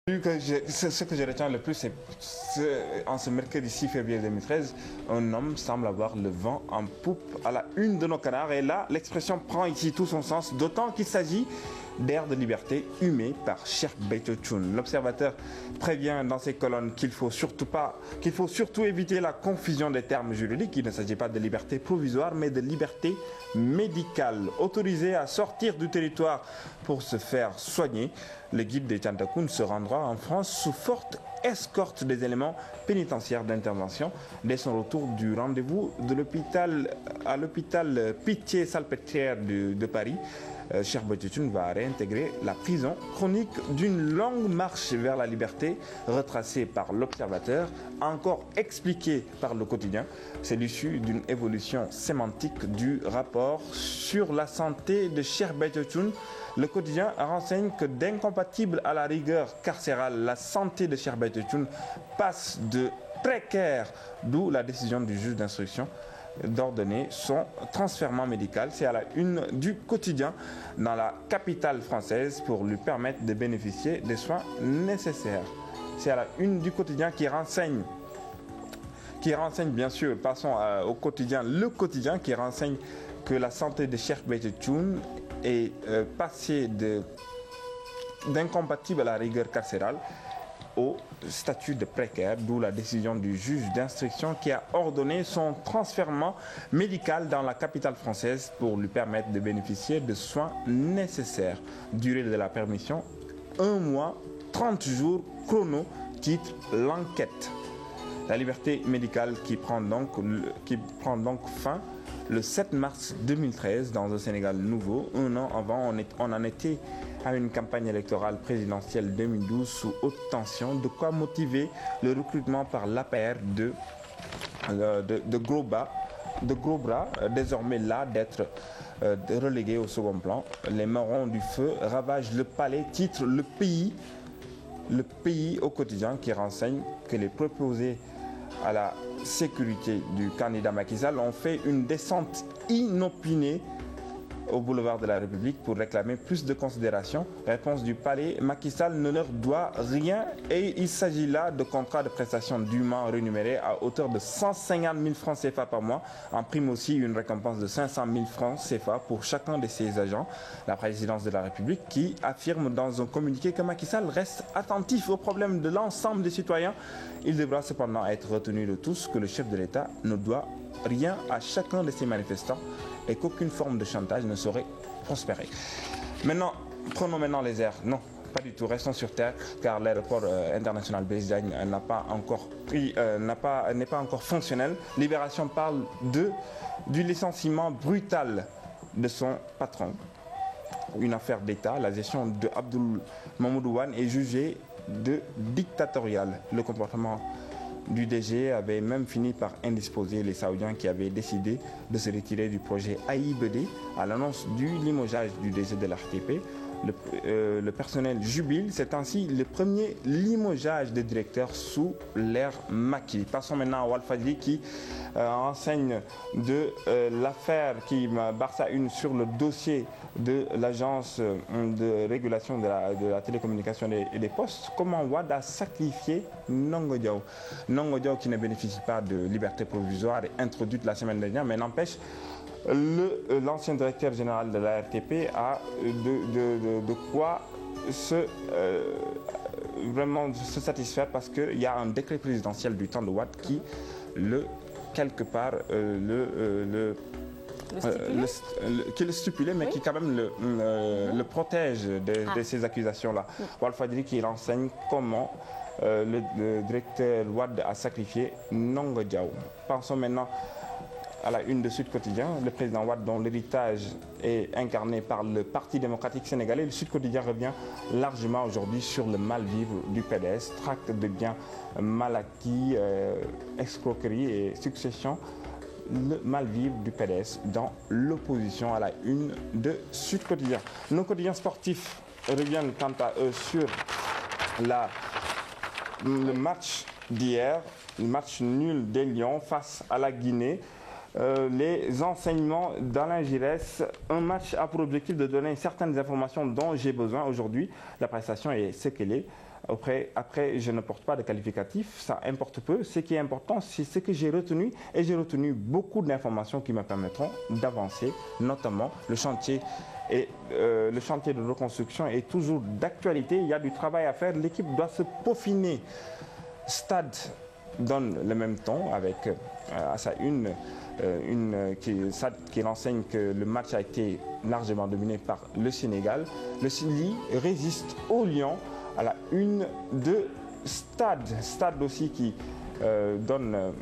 Ce que je retiens le plus, c'est en ce mercredi 6 février 2013, un homme semble avoir le vent en poupe à la une de nos canards. Et là, l'expression prend ici tout son sens, d'autant qu'il s'agit d'air de liberté humé par Cheikh Béthio Thioune. L'Observateur prévient dans ses colonnes qu'il faut surtout éviter la confusion des termes juridiques. Il ne s'agit pas de liberté provisoire, mais de liberté médicale. Autorisé à sortir du territoire pour se faire soigner, le guide des Tiantakoun se rendra en France sous forte escorte des éléments pénitentiaires d'intervention. Dès son retour du rendez-vous à l'hôpital Pitié-Salpêtrière de Paris, Cheikh Béthio Thioune va réintégrer la prison, chronique d'une longue marche vers la liberté, retracée par l'Observateur, encore expliquée par le quotidien. C'est l'issue d'une évolution sémantique du rapport sur la santé de Cheikh Béthio Thioune. Le quotidien renseigne que d'incompatible à la rigueur carcérale, la santé de Cheikh Béthio Thioune passe de précaire, d'où la décision du juge d'instruction d'ordonner son transfèrement médical. C'est à la une du quotidien dans la capitale française pour lui permettre de bénéficier des soins nécessaires. C'est à la une du quotidien qui renseigne bien sûr, passons au quotidien, le quotidien qui renseigne que la santé de Cheikh Béthio Thioune est passée d'incompatible à la rigueur carcérale au statut de précaire, d'où la décision du juge d'instruction qui a ordonné son transfèrement médical dans la capitale française pour lui permettre de bénéficier de soins nécessaires. Durée de la permission, 1 mois, 30 jours, chrono, titre l'enquête. La liberté médicale qui prend donc fin le 7 mars 2013 dans un Sénégal nouveau. Un an avant, on en était à une campagne électorale présidentielle 2012 sous haute tension. De quoi motiver le recrutement par l'APR de gros bras, désormais là d'être relégués au second plan. Les marrons du feu ravagent le palais, titre le pays au quotidien qui renseigne que les proposés à la sécurité du candidat Macky Sall ont fait une descente inopinée au boulevard de la République pour réclamer plus de considération. Réponse du palais, Macky Sall ne leur doit rien et il s'agit là de contrats de prestations dûment rémunérés à hauteur de 150 000 francs CFA par mois. En prime aussi une récompense de 500 000 francs CFA pour chacun de ses agents. La présidence de la République qui affirme dans un communiqué que Macky Sall reste attentif aux problèmes de l'ensemble des citoyens. Il devra cependant être retenu de tous que le chef de l'État ne doit rien à chacun de ses manifestants et qu'aucune forme de chantage ne saurait prospérer. Prenons maintenant les airs. Non, pas du tout. Restons sur terre car l'aéroport international Blaise Diagne n'est pas encore fonctionnel. Libération parle du licenciement brutal de son patron. Une affaire d'État, la gestion de Abdoul Mamoudou Wane est jugée de dictatoriale. Le comportement du DG avait même fini par indisposer les Saoudiens qui avaient décidé de se retirer du projet AIBD à l'annonce du limogeage du DG de l'RTP. Le personnel jubile, c'est ainsi le premier limogeage de directeur sous l'ère Macky. Passons maintenant à Walfadjri qui enseigne de l'affaire qui Barça une sur le dossier de l'agence de régulation de la télécommunication et des postes. Comment Wade a sacrifié Ndongo Diaw. Ndongo Diaw qui ne bénéficie pas de liberté provisoire et introduite la semaine dernière, mais n'empêche l'ancien directeur général de la RTP a de quoi vraiment se satisfaire parce qu'il y a un décret présidentiel du temps de Wade qui quelque part qui le stipulait, mais oui, qui quand même le protège de ces accusations-là. Walfadjri qui renseigne comment le directeur Wade a sacrifié Ndongo Diaw. Pensons maintenant à la une de Sud Quotidien, le président Wade dont l'héritage est incarné par le Parti démocratique sénégalais. Le Sud Quotidien revient largement aujourd'hui sur le mal-vivre du PDS, traque de biens mal acquis, escroquerie et succession. Le mal-vivre du PDS dans l'opposition à la une de Sud Quotidien. Nos quotidiens sportifs reviennent quant à eux sur le match d'hier, le match nul des Lions face à la Guinée. les enseignements d'Alain Giresse. Un match a pour objectif de donner certaines informations dont j'ai besoin aujourd'hui. La prestation est ce qu'elle est. Après, je ne porte pas de qualificatif, ça importe peu. Ce qui est important, c'est ce que j'ai retenu. Et j'ai retenu beaucoup d'informations qui me permettront d'avancer, notamment le chantier. Et le chantier de reconstruction est toujours d'actualité. Il y a du travail à faire. L'équipe doit se peaufiner. Stade donne le même ton avec à sa une qui renseigne que le match a été largement dominé par le Sénégal. Le Chili résiste au Lion à la une de Stade. Stade aussi qui donne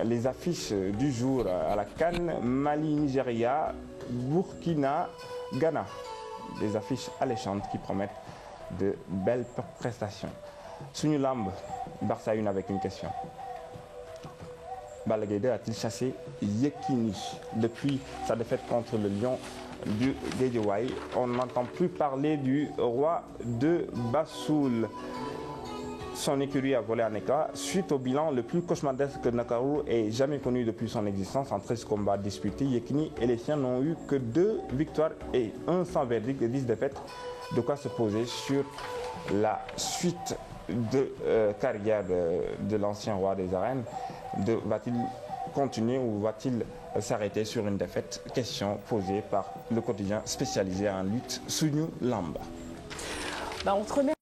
les affiches du jour à la CAN. Mali, Nigeria, Burkina, Ghana. Des affiches alléchantes qui promettent de belles prestations. Sunu Lamb, Barça 1 avec une question. Balla Gaye 2 a-t-il chassé Yekini? Depuis sa défaite contre le Lion du Guédiawaye, on n'entend plus parler du roi de Bassoul. Son écurie a volé en éclat suite au bilan le plus cauchemardesque que Nakarou ait jamais connu depuis son existence. En 13 combats disputés, Yekini et les siens n'ont eu que 2 victoires et 1 sans verdict et 10 défaites. De quoi se poser sur la suite de carrière de l'ancien roi des arènes. Va-t-il continuer ou va-t-il s'arrêter sur une défaite? Question posée par le quotidien spécialisé en lutte Sunu Lamb. On te remercie.